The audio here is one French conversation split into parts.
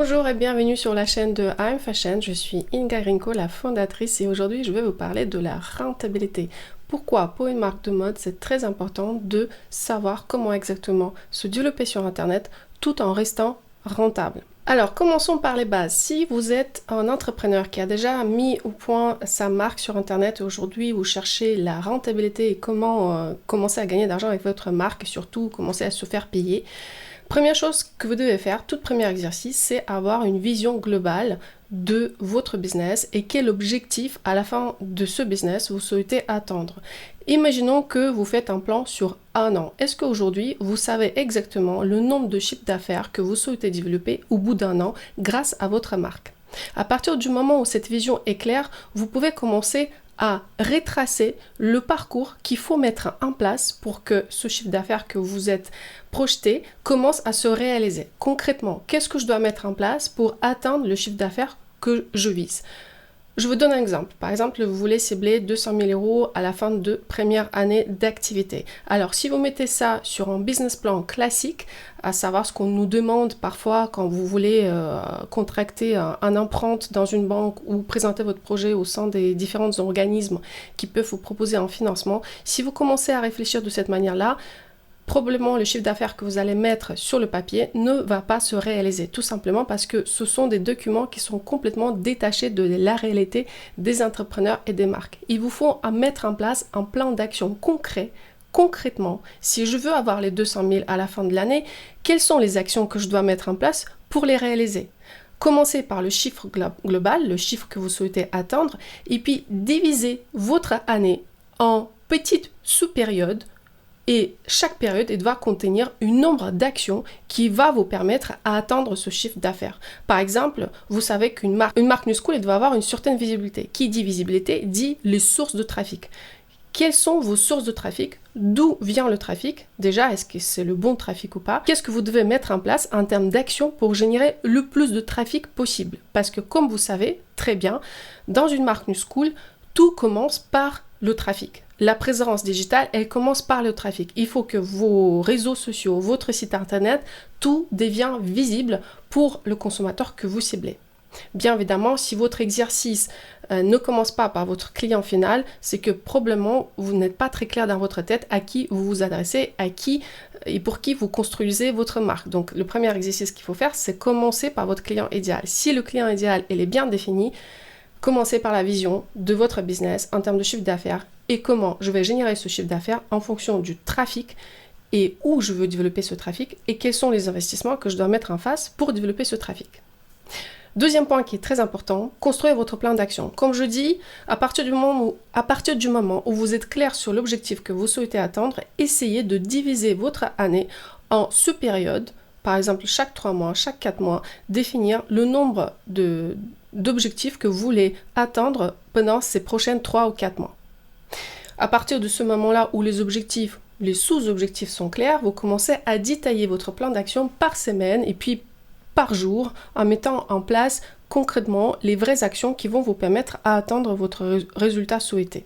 Bonjour et bienvenue sur la chaîne de I'm Fashion, je suis Inga Grinko, la fondatrice et aujourd'hui je vais vous parler de la rentabilité. Pourquoi pour une marque de mode c'est très important de savoir comment exactement se développer sur internet tout en restant rentable. Alors commençons par les bases. Si vous êtes un entrepreneur qui a déjà mis au point sa marque sur internet et aujourd'hui vous cherchez la rentabilité et comment commencer à gagner d'argent avec votre marque et surtout commencer à se faire payer, première chose que vous devez faire, tout premier exercice, c'est avoir une vision globale de votre business et quel objectif à la fin de ce business vous souhaitez atteindre. Imaginons que vous faites un plan sur un an. Est-ce qu'aujourd'hui, vous savez exactement le nombre de chiffres d'affaires que vous souhaitez développer au bout d'un an grâce à votre marque? À partir du moment où cette vision est claire, vous pouvez commencer à retracer le parcours qu'il faut mettre en place pour que ce chiffre d'affaires que vous êtes projeté commence à se réaliser. Concrètement, qu'est-ce que je dois mettre en place pour atteindre le chiffre d'affaires que je vise? Je vous donne un exemple. Par exemple, vous voulez cibler 200 000 euros à la fin de première année d'activité. Alors, si vous mettez ça sur un business plan classique, à savoir ce qu'on nous demande parfois quand vous voulez contracter un emprunt dans une banque ou présenter votre projet au sein des différents organismes qui peuvent vous proposer un financement, si vous commencez à réfléchir de cette manière-là, probablement le chiffre d'affaires que vous allez mettre sur le papier ne va pas se réaliser, tout simplement parce que ce sont des documents qui sont complètement détachés de la réalité des entrepreneurs et des marques. Il vous faut mettre en place un plan d'action concret. Concrètement, si je veux avoir les 200 000 à la fin de l'année, quelles sont les actions que je dois mettre en place pour les réaliser? Commencez par le chiffre global, le chiffre que vous souhaitez atteindre, et puis divisez votre année en petites sous-périodes. Et chaque période doit contenir un nombre d'actions qui va vous permettre à atteindre ce chiffre d'affaires. Par exemple, vous savez qu'une marque New School doit avoir une certaine visibilité. Qui dit visibilité dit les sources de trafic. Quelles sont vos sources de trafic? D'où vient le trafic? Déjà, est-ce que c'est le bon trafic ou pas? Qu'est-ce que vous devez mettre en place en termes d'action pour générer le plus de trafic possible? Parce que comme vous savez très bien, dans une marque New School, tout commence par le trafic. La présence digitale, elle commence par le trafic. Il faut que vos réseaux sociaux, votre site internet, tout devient visible pour le consommateur que vous ciblez. Bien évidemment, si votre exercice ne commence pas par votre client final, c'est que probablement vous n'êtes pas très clair dans votre tête à qui vous vous adressez, à qui et pour qui vous construisez votre marque. Donc le premier exercice qu'il faut faire, c'est commencer par votre client idéal. Si le client idéal il est bien défini, commencez par la vision de votre business en termes de chiffre d'affaires et comment je vais générer ce chiffre d'affaires en fonction du trafic et où je veux développer ce trafic et quels sont les investissements que je dois mettre en face pour développer ce trafic. Deuxième point qui est très important, construire votre plan d'action. Comme je dis, à partir du moment où vous êtes clair sur l'objectif que vous souhaitez atteindre, essayez de diviser votre année en sous-périodes. Par exemple, chaque 3 mois, chaque 4 mois, définir le nombre d'objectifs que vous voulez atteindre pendant ces prochaines 3 ou 4 mois. À partir de ce moment-là où les objectifs, les sous-objectifs sont clairs, vous commencez à détailler votre plan d'action par semaine et puis par jour en mettant en place concrètement les vraies actions qui vont vous permettre à atteindre votre résultat souhaité.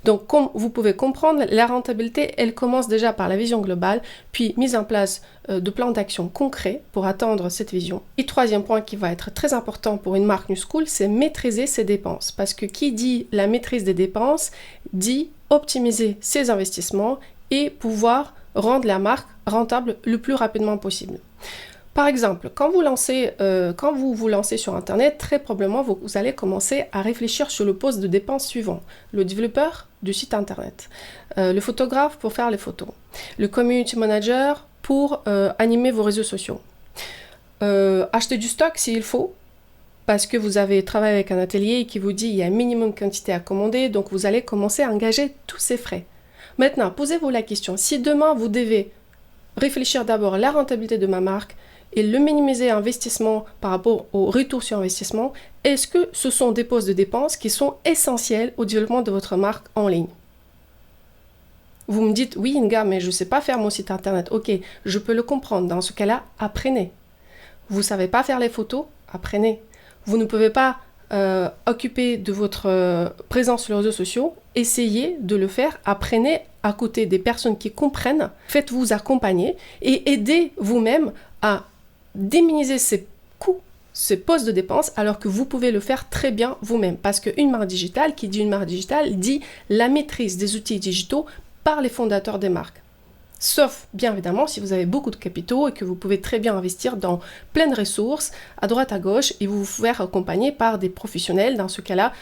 Donc, comme vous pouvez comprendre, la rentabilité, elle commence déjà par la vision globale, puis mise en place de plans d'action concrets pour atteindre cette vision. Et troisième point qui va être très important pour une marque New School, c'est maîtriser ses dépenses. Parce que qui dit la maîtrise des dépenses, dit optimiser ses investissements et pouvoir rendre la marque rentable le plus rapidement possible. Par exemple, quand vous vous lancez sur Internet, très probablement, vous allez commencer à réfléchir sur le poste de dépense suivant. Le développeur du site Internet, le photographe pour faire les photos, le community manager pour animer vos réseaux sociaux, acheter du stock s'il faut, parce que vous avez travaillé avec un atelier qui vous dit il y a un minimum de quantité à commander, donc vous allez commencer à engager tous ces frais. Maintenant, posez-vous la question, si demain vous devez réfléchir d'abord à la rentabilité de ma marque, et le minimiser investissement par rapport au retour sur investissement, est-ce que ce sont des postes de dépenses qui sont essentiels au développement de votre marque en ligne? Vous me dites, oui Inga, mais je ne sais pas faire mon site internet. Ok, je peux le comprendre. Dans ce cas-là, apprenez. Vous ne savez pas faire les photos? Apprenez. Vous ne pouvez pas occuper de votre présence sur les réseaux sociaux? Essayez de le faire. Apprenez à côté des personnes qui comprennent. Faites-vous accompagner et aidez vous-même à déminimiser ces coûts ces postes de dépenses alors que vous pouvez le faire très bien vous-même. Parce qu'une marque digitale, qui dit une marque digitale, dit la maîtrise des outils digitaux par les fondateurs des marques. Sauf, bien évidemment, si vous avez beaucoup de capitaux et que vous pouvez très bien investir dans plein de ressources, à droite, à gauche, et vous faire accompagner par des professionnels. Dans ce cas-là,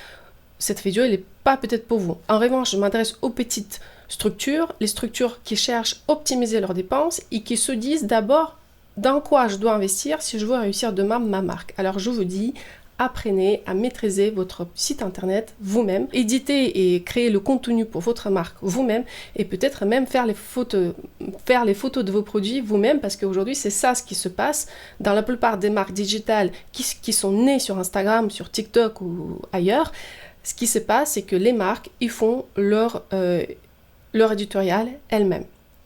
cette vidéo, elle n'est pas peut-être pour vous. En revanche, je m'adresse aux petites structures, les structures qui cherchent à optimiser leurs dépenses et qui se disent d'abord dans quoi je dois investir si je veux réussir demain ma marque. Alors je vous dis, apprenez à maîtriser votre site internet vous-même, éditez et créez le contenu pour votre marque vous-même et peut-être même faire les photos de vos produits vous-même parce qu'aujourd'hui c'est ça ce qui se passe dans la plupart des marques digitales qui sont nées sur Instagram, sur TikTok ou ailleurs. Ce qui se passe, c'est que les marques, ils font leur éditorial elles-mêmes.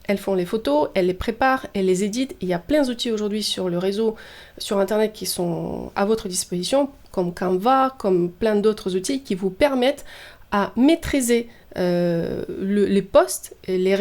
Elles font les photos, elles les préparent, elles les éditent. Il y a plein d'outils aujourd'hui sur le réseau, sur Internet qui sont à votre disposition, comme Canva, comme plein d'autres outils qui vous permettent à maîtriser les posts, et les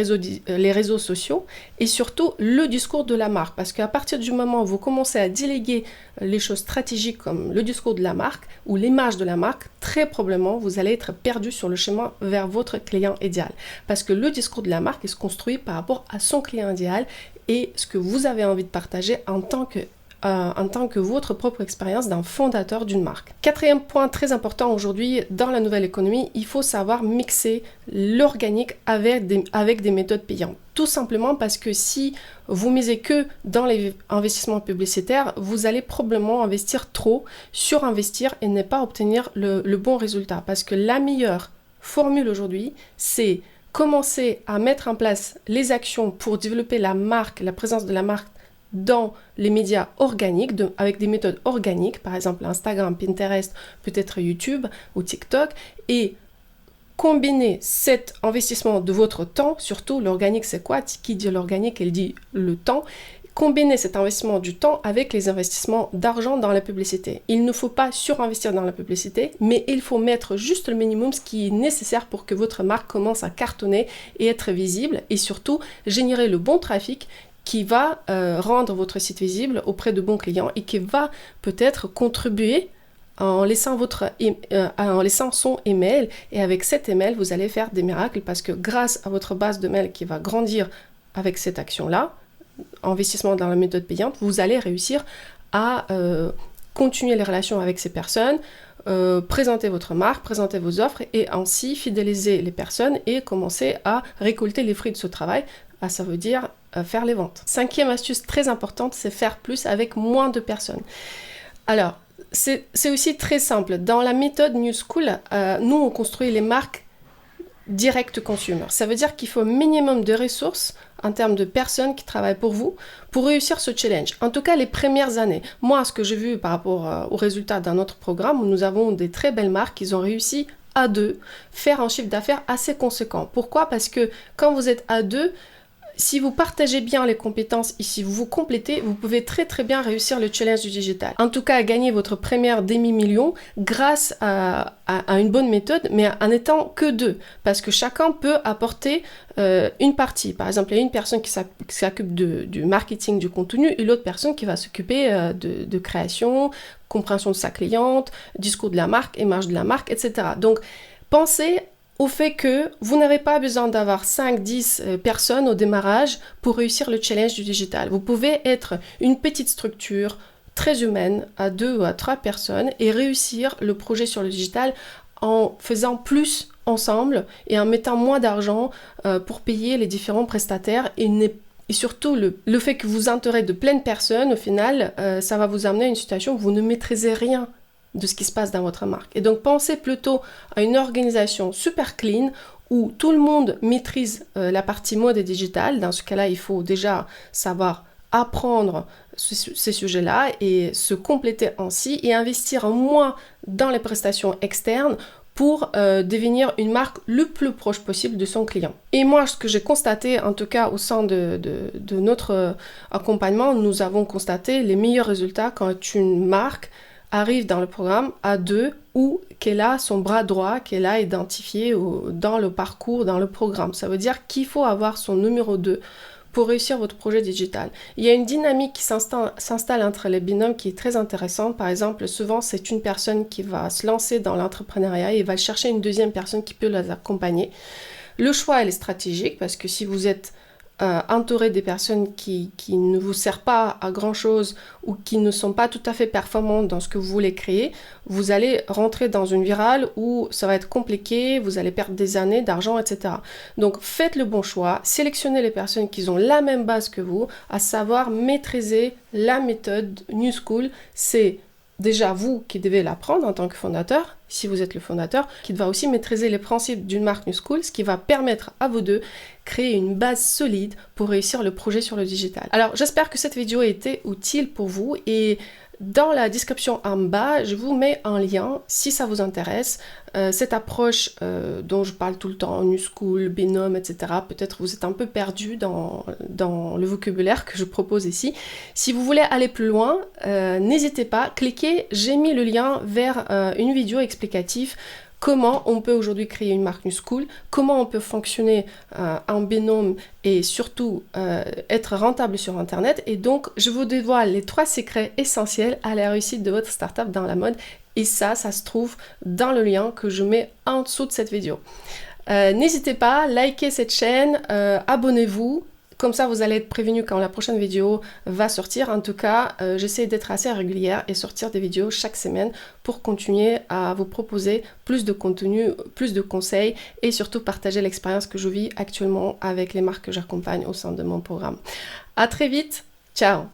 réseaux sociaux et surtout le discours de la marque. Parce qu'à partir du moment où vous commencez à déléguer les choses stratégiques comme le discours de la marque ou l'image de la marque, très probablement vous allez être perdu sur le chemin vers votre client idéal. Parce que le discours de la marque il se construit par rapport à son client idéal et ce que vous avez envie de partager en tant que votre propre expérience d'un fondateur d'une marque. Quatrième point très important aujourd'hui dans la nouvelle économie, il faut savoir mixer l'organique avec des méthodes payantes. Tout simplement parce que si vous misez que dans les investissements publicitaires, vous allez probablement investir trop, surinvestir et ne pas obtenir le bon résultat. Parce que la meilleure formule aujourd'hui, c'est commencer à mettre en place les actions pour développer la marque, la présence de la marque dans les médias organiques, avec des méthodes organiques, par exemple Instagram, Pinterest, peut-être YouTube ou TikTok, et combiner cet investissement de votre temps, surtout l'organique c'est quoi? Qui dit l'organique, elle dit le temps. Combiner cet investissement du temps avec les investissements d'argent dans la publicité. Il ne faut pas surinvestir dans la publicité, mais il faut mettre juste le minimum, ce qui est nécessaire pour que votre marque commence à cartonner et être visible, et surtout générer le bon trafic qui va rendre votre site visible auprès de bons clients et qui va peut-être contribuer en laissant son email. Et avec cet email, vous allez faire des miracles parce que grâce à votre base de mail qui va grandir avec cette action-là, investissement dans la méthode payante, vous allez réussir à continuer les relations avec ces personnes, présenter votre marque, présenter vos offres et ainsi fidéliser les personnes et commencer à récolter les fruits de ce travail. Ça veut dire faire les ventes. Cinquième astuce très importante, c'est faire plus avec moins de personnes. Alors, c'est aussi très simple. Dans la méthode New School, nous, on construit les marques direct consumer. Ça veut dire qu'il faut un minimum de ressources en termes de personnes qui travaillent pour vous pour réussir ce challenge. En tout cas, les premières années. Moi, ce que j'ai vu par rapport aux résultats d'un autre programme où nous avons des très belles marques, ils ont réussi à deux faire un chiffre d'affaires assez conséquent. Pourquoi? Parce que quand vous êtes à deux, si vous partagez bien les compétences et si vous vous complétez, vous pouvez très très bien réussir le challenge du digital. En tout cas, gagner votre première demi-million grâce à une bonne méthode, mais en étant que deux. Parce que chacun peut apporter une partie. Par exemple, il y a une personne qui s'occupe du marketing du contenu et l'autre personne qui va s'occuper de création, compréhension de sa cliente, discours de la marque, image de la marque, etc. Donc, pensez au fait que vous n'avez pas besoin d'avoir 5-10 personnes au démarrage pour réussir le challenge du digital. Vous pouvez être une petite structure très humaine à 2 ou à 3 personnes et réussir le projet sur le digital en faisant plus ensemble et en mettant moins d'argent pour payer les différents prestataires et surtout, le fait que vous entourez de plein de personnes, au final, ça va vous amener à une situation où vous ne maîtrisez rien de ce qui se passe dans votre marque. Et donc, pensez plutôt à une organisation super clean où tout le monde maîtrise la partie mode et digitale. Dans ce cas-là, il faut déjà savoir apprendre ces sujets-là et se compléter ainsi et investir moins dans les prestations externes pour devenir une marque le plus proche possible de son client. Et moi, ce que j'ai constaté, en tout cas au sein de notre accompagnement, nous avons constaté les meilleurs résultats quand une marque arrive dans le programme à deux ou qu'elle a son bras droit, qu'elle a identifié dans le parcours, dans le programme. Ça veut dire qu'il faut avoir son numéro 2 pour réussir votre projet digital. Il y a une dynamique qui s'installe entre les binômes qui est très intéressante. Par exemple, souvent, c'est une personne qui va se lancer dans l'entrepreneuriat et va chercher une deuxième personne qui peut les accompagner. Le choix, elle est stratégique parce que si vous êtes entouré des personnes qui ne vous servent pas à grand chose ou qui ne sont pas tout à fait performantes dans ce que vous voulez créer, vous allez rentrer dans une virale où ça va être compliqué, vous allez perdre des années, d'argent, etc. Donc faites le bon choix, sélectionnez les personnes qui ont la même base que vous, à savoir maîtriser la méthode New School. C'est déjà vous qui devez l'apprendre en tant que fondateur, si vous êtes le fondateur, qui va aussi maîtriser les principes d'une marque New School, ce qui va permettre à vous deux créer une base solide pour réussir le projet sur le digital. Alors j'espère que cette vidéo a été utile pour vous et dans la description en bas, je vous mets un lien si ça vous intéresse. Cette approche dont je parle tout le temps, New School, binôme, etc. Peut-être vous êtes un peu perdu dans le vocabulaire que je propose ici. Si vous voulez aller plus loin, n'hésitez pas, cliquez, j'ai mis le lien vers une vidéo explicative. Comment on peut aujourd'hui créer une marque New School, comment on peut fonctionner en binôme et surtout être rentable sur Internet. Et donc, je vous dévoile les 3 secrets essentiels à la réussite de votre startup dans la mode. Et ça se trouve dans le lien que je mets en dessous de cette vidéo. N'hésitez pas, likez cette chaîne, abonnez-vous. Comme ça, vous allez être prévenu quand la prochaine vidéo va sortir. En tout cas, j'essaie d'être assez régulière et sortir des vidéos chaque semaine pour continuer à vous proposer plus de contenu, plus de conseils et surtout partager l'expérience que je vis actuellement avec les marques que j'accompagne au sein de mon programme. À très vite, ciao!